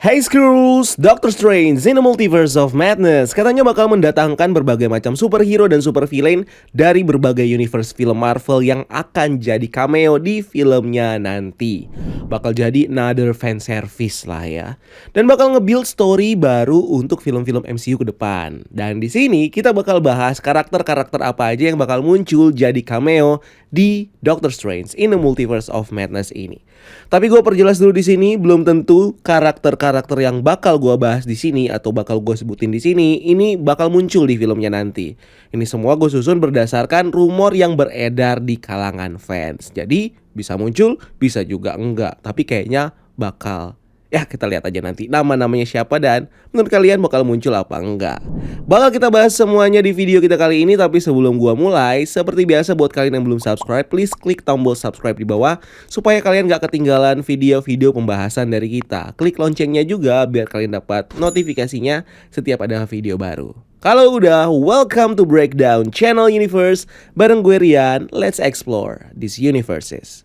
Hey Skrulls, Doctor Strange in the Multiverse of Madness katanya bakal mendatangkan berbagai macam superhero dan supervillain dari berbagai universe film Marvel yang akan jadi cameo di filmnya nanti. Bakal jadi another fan service lah ya. Dan bakal nge-build story baru untuk film-film MCU ke depan. Dan di sini kita bakal bahas karakter-karakter apa aja yang bakal muncul jadi cameo di Doctor Strange in the Multiverse of Madness ini. Tapi gue perjelas dulu di sini, belum tentu karakter-karakter yang bakal gue bahas di sini atau bakal gue sebutin di sini ini bakal muncul di filmnya nanti. Ini semua gue susun berdasarkan rumor yang beredar di kalangan fans. Jadi bisa muncul, bisa juga enggak. Tapi kayaknya bakal. Ya kita lihat aja nanti nama-namanya siapa dan menurut kalian bakal muncul apa enggak. Bakal kita bahas semuanya di video kita kali ini. Tapi sebelum gua mulai, seperti biasa buat kalian yang belum subscribe, please klik tombol subscribe di bawah supaya kalian gak ketinggalan video-video pembahasan dari kita. Klik loncengnya juga biar kalian dapat notifikasinya setiap ada video baru. Kalau udah, welcome to Breakdown Channel Universe. Bareng gue Rian, let's explore these universes.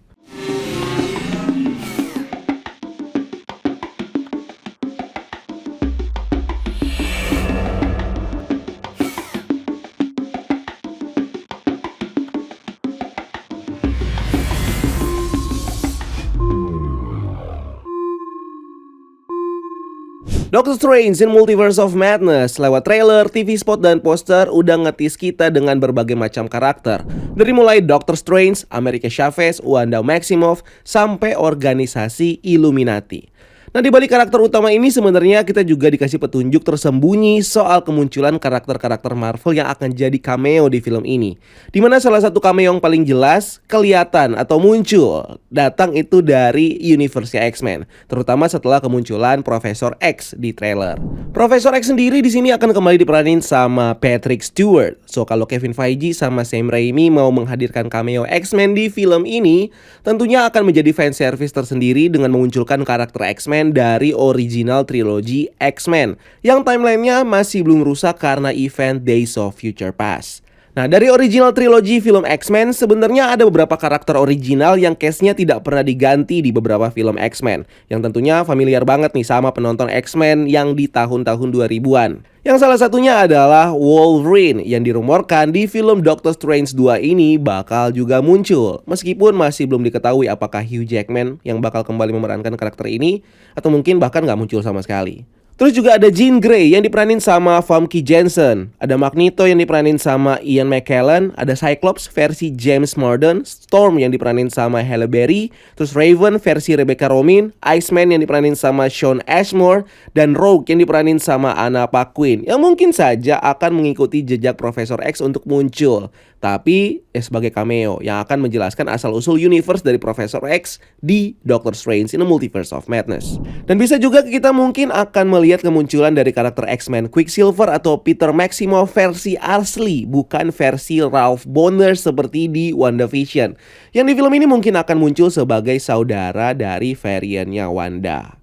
Doctor Strange in Multiverse of Madness lewat trailer, TV spot, dan poster udah ngetis kita dengan berbagai macam karakter. Dari mulai Doctor Strange, America Chavez, Wanda Maximoff, sampai organisasi Illuminati. Nah di balik karakter utama ini sebenarnya kita juga dikasih petunjuk tersembunyi soal kemunculan karakter-karakter Marvel yang akan jadi cameo di film ini. Dimana salah satu cameo yang paling jelas kelihatan atau muncul datang itu dari universe X-Men, terutama setelah kemunculan Profesor X di trailer. Profesor X sendiri di sini akan kembali diperanin sama Patrick Stewart. So kalau Kevin Feige sama Sam Raimi mau menghadirkan cameo X-Men di film ini, tentunya akan menjadi fan service tersendiri dengan memunculkan karakter X-Men dari original trilogi X-Men yang timelinenya masih belum rusak karena event Days of Future Past. Nah dari original trilogi film X-Men sebenarnya ada beberapa karakter original yang case-nya tidak pernah diganti di beberapa film X-Men, yang tentunya familiar banget nih sama penonton X-Men yang di tahun-tahun 2000-an. Yang salah satunya adalah Wolverine yang dirumorkan di film Doctor Strange 2 ini bakal juga muncul. Meskipun masih belum diketahui apakah Hugh Jackman yang bakal kembali memerankan karakter ini atau mungkin bahkan gak muncul sama sekali. Terus juga ada Jean Grey yang diperanin sama Famke Janssen, ada Magneto yang diperanin sama Ian McKellen, ada Cyclops versi James Marsden, Storm yang diperanin sama Halle Berry, terus Raven versi Rebecca Romijn, Iceman yang diperanin sama Shawn Ashmore, dan Rogue yang diperanin sama Anna Paquin, yang mungkin saja akan mengikuti jejak Profesor X untuk muncul, tapi sebagai cameo yang akan menjelaskan asal-usul universe dari Profesor X di Doctor Strange in the Multiverse of Madness. Dan bisa juga kita mungkin akan melihat kemunculan dari karakter X-Men Quicksilver atau Peter Maximoff versi asli, bukan versi Ralph Bonner seperti di WandaVision, yang di film ini mungkin akan muncul sebagai saudara dari variannya Wanda.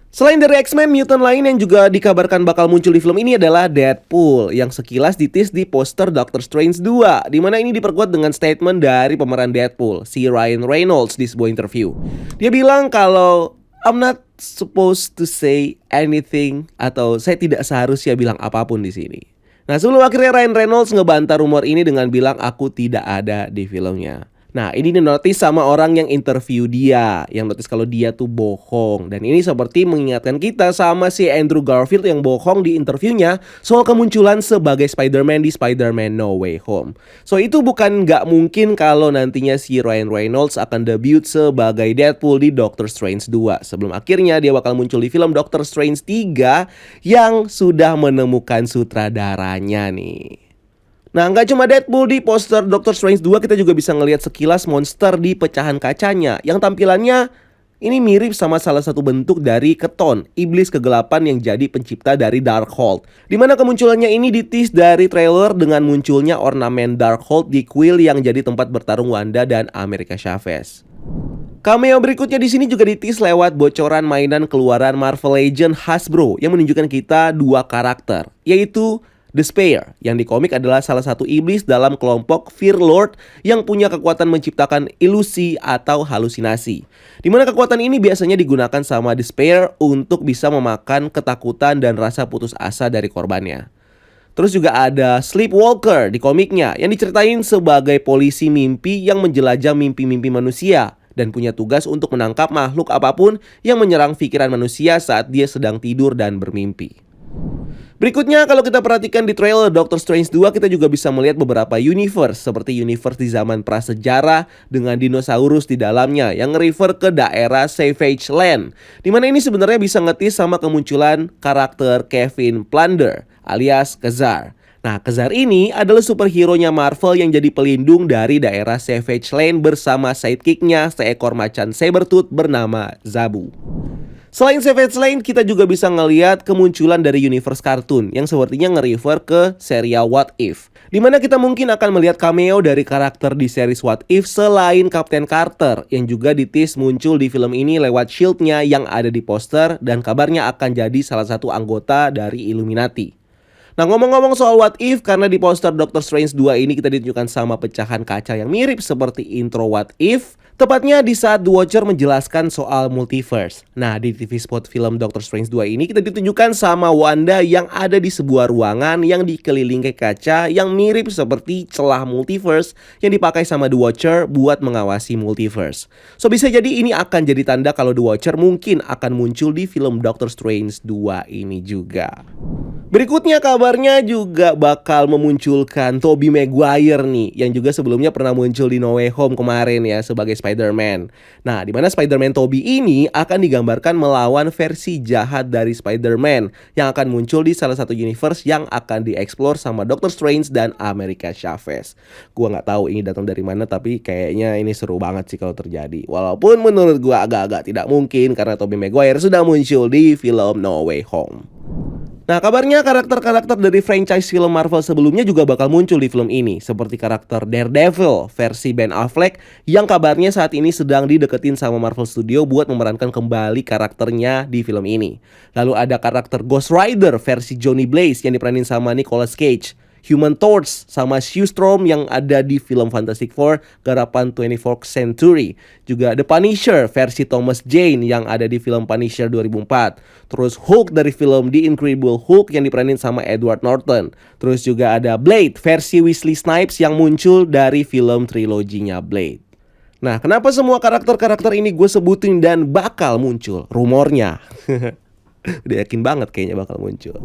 Selain dari X-Men, mutant lain yang juga dikabarkan bakal muncul di film ini adalah Deadpool yang sekilas ditis di poster Doctor Strange 2, dimana ini diperkuat dengan statement dari pemeran Deadpool, si Ryan Reynolds, di sebuah interview. Dia bilang kalau I'm not supposed to say anything, atau saya tidak seharusnya bilang apapun di sini. Nah sebelum akhirnya Ryan Reynolds ngebantah rumor ini dengan bilang aku tidak ada di filmnya. Nah ini dinotis sama orang yang interview dia, yang notice kalau dia tuh bohong. Dan ini seperti mengingatkan kita sama si Andrew Garfield yang bohong di interviewnya soal kemunculan sebagai Spider-Man di Spider-Man No Way Home. So itu bukan gak mungkin kalau nantinya si Ryan Reynolds akan debut sebagai Deadpool di Doctor Strange 2, sebelum akhirnya dia bakal muncul di film Doctor Strange 3 yang sudah menemukan sutradaranya nih. Nah nggak cuma Deadpool, di poster Doctor Strange 2 kita juga bisa ngelihat sekilas monster di pecahan kacanya yang tampilannya ini mirip sama salah satu bentuk dari Keton, iblis kegelapan yang jadi pencipta dari Darkhold. Dimana kemunculannya ini ditis dari trailer dengan munculnya ornamen Darkhold di kuil yang jadi tempat bertarung Wanda dan America Chavez. Cameo berikutnya di sini juga ditis lewat bocoran mainan keluaran Marvel Legends Hasbro yang menunjukkan kita dua karakter, yaitu Despair, yang di komik adalah salah satu iblis dalam kelompok Fear Lord yang punya kekuatan menciptakan ilusi atau halusinasi. Di mana kekuatan ini biasanya digunakan sama Despair untuk bisa memakan ketakutan dan rasa putus asa dari korbannya. Terus juga ada Sleepwalker di komiknya yang diceritain sebagai polisi mimpi yang menjelajah mimpi-mimpi manusia dan punya tugas untuk menangkap makhluk apapun yang menyerang pikiran manusia saat dia sedang tidur dan bermimpi. Berikutnya, kalau kita perhatikan di trailer Doctor Strange 2, kita juga bisa melihat beberapa universe seperti universe di zaman prasejarah dengan dinosaurus di dalamnya yang nge-refer ke daerah Savage Land, dimana ini sebenarnya bisa ngetis sama kemunculan karakter Kevin Plunder alias Khazar. Nah, Khazar ini adalah superhero-nya Marvel yang jadi pelindung dari daerah Savage Land bersama sidekick-nya seekor macan Sabertooth bernama Zabu. Selain Savage Land, kita juga bisa ngelihat kemunculan dari universe kartun yang sepertinya nge-refer ke serial What If, dimana kita mungkin akan melihat cameo dari karakter di series What If selain Captain Carter yang juga di-tease muncul di film ini lewat shield-nya yang ada di poster dan kabarnya akan jadi salah satu anggota dari Illuminati. Nah, ngomong-ngomong soal What If, karena di poster Doctor Strange 2 ini kita ditunjukkan sama pecahan kaca yang mirip seperti intro What If, tepatnya di saat The Watcher menjelaskan soal multiverse. Nah, di TV spot film Doctor Strange 2 ini kita ditunjukkan sama Wanda yang ada di sebuah ruangan yang dikelilingi kaca yang mirip seperti celah multiverse yang dipakai sama The Watcher buat mengawasi multiverse. So, bisa jadi ini akan jadi tanda kalau The Watcher mungkin akan muncul di film Doctor Strange 2 ini juga. Berikutnya kabarnya juga bakal memunculkan Tobey Maguire nih, yang juga sebelumnya pernah muncul di No Way Home kemarin ya sebagai Spider-Man. Nah, di mana Spider-Man Tobey ini akan digambarkan melawan versi jahat dari Spider-Man yang akan muncul di salah satu universe yang akan dieksplor sama Doctor Strange dan America Chavez. Gua nggak tahu ini datang dari mana, tapi kayaknya ini seru banget sih kalau terjadi. Walaupun menurut gua agak-agak tidak mungkin karena Tobey Maguire sudah muncul di film No Way Home. Nah, kabarnya karakter-karakter dari franchise film Marvel sebelumnya juga bakal muncul di film ini, seperti karakter Daredevil versi Ben Affleck yang kabarnya saat ini sedang dideketin sama Marvel Studio buat memerankan kembali karakternya di film ini. Lalu ada karakter Ghost Rider versi Johnny Blaze yang diperanin sama Nicolas Cage, Human Torch sama Sue Storm yang ada di film Fantastic Four garapan 24th Century. Juga The Punisher versi Thomas Jane yang ada di film Punisher 2004. Terus Hulk dari film The Incredible Hulk yang diperanin sama Edward Norton. Terus juga ada Blade versi Wesley Snipes yang muncul dari film triloginya Blade. Nah, kenapa semua karakter-karakter ini gue sebutin dan bakal muncul? Rumornya udah yakin banget kayaknya bakal muncul.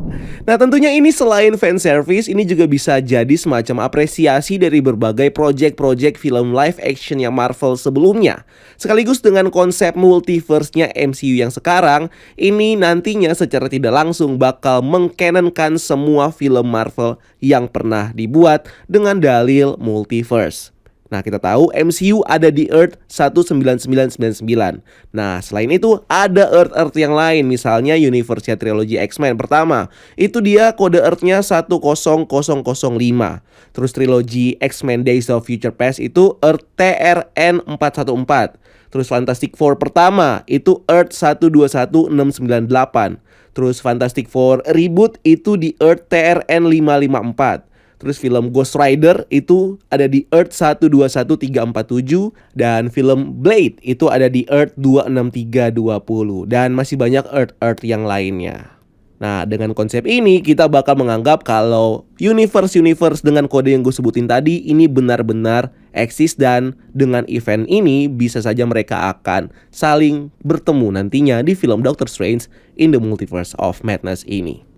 Nah, tentunya ini selain fan service, ini juga bisa jadi semacam apresiasi dari berbagai project-project film live action yang Marvel sebelumnya. Sekaligus dengan konsep multiverse-nya MCU yang sekarang, ini nantinya secara tidak langsung bakal mengcanonkan semua film Marvel yang pernah dibuat dengan dalil multiverse. Nah, kita tahu MCU ada di Earth 19999. Nah, selain itu ada Earth yang lain, misalnya universe trilogi X-Men pertama. Itu dia kode Earth-nya 10005. Terus trilogi X-Men Days of Future Past itu Earth TRN 414. Terus Fantastic Four pertama itu Earth 121698. Terus Fantastic Four Reboot itu di Earth TRN 554. Terus film Ghost Rider itu ada di Earth 121347 dan film Blade itu ada di Earth 26320 dan masih banyak Earth yang lainnya. Nah, dengan konsep ini kita bakal menganggap kalau universe dengan kode yang gue sebutin tadi ini benar-benar eksis dan dengan event ini bisa saja mereka akan saling bertemu nantinya di film Doctor Strange in the Multiverse of Madness ini.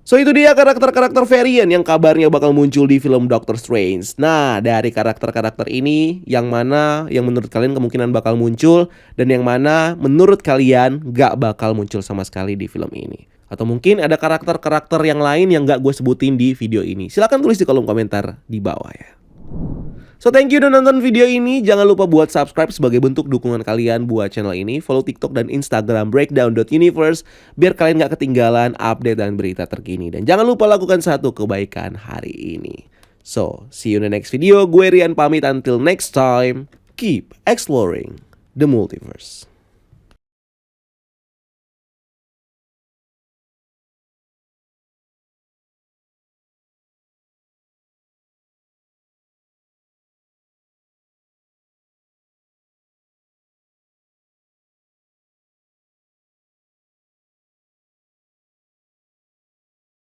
So, itu dia karakter-karakter varian yang kabarnya bakal muncul di film Doctor Strange. Nah, dari karakter-karakter ini, yang mana yang menurut kalian kemungkinan bakal muncul dan yang mana menurut kalian gak bakal muncul sama sekali di film ini? Atau mungkin ada karakter-karakter yang lain yang gak gue sebutin di video ini? Silahkan tulis di kolom komentar di bawah ya. So, thank you udah nonton video ini. Jangan lupa buat subscribe sebagai bentuk dukungan kalian buat channel ini. Follow TikTok dan Instagram breakdown.universe biar kalian gak ketinggalan update dan berita terkini. Dan jangan lupa lakukan satu kebaikan hari ini. So, see you in the next video. Gue Rian pamit, until next time. Keep exploring the multiverse.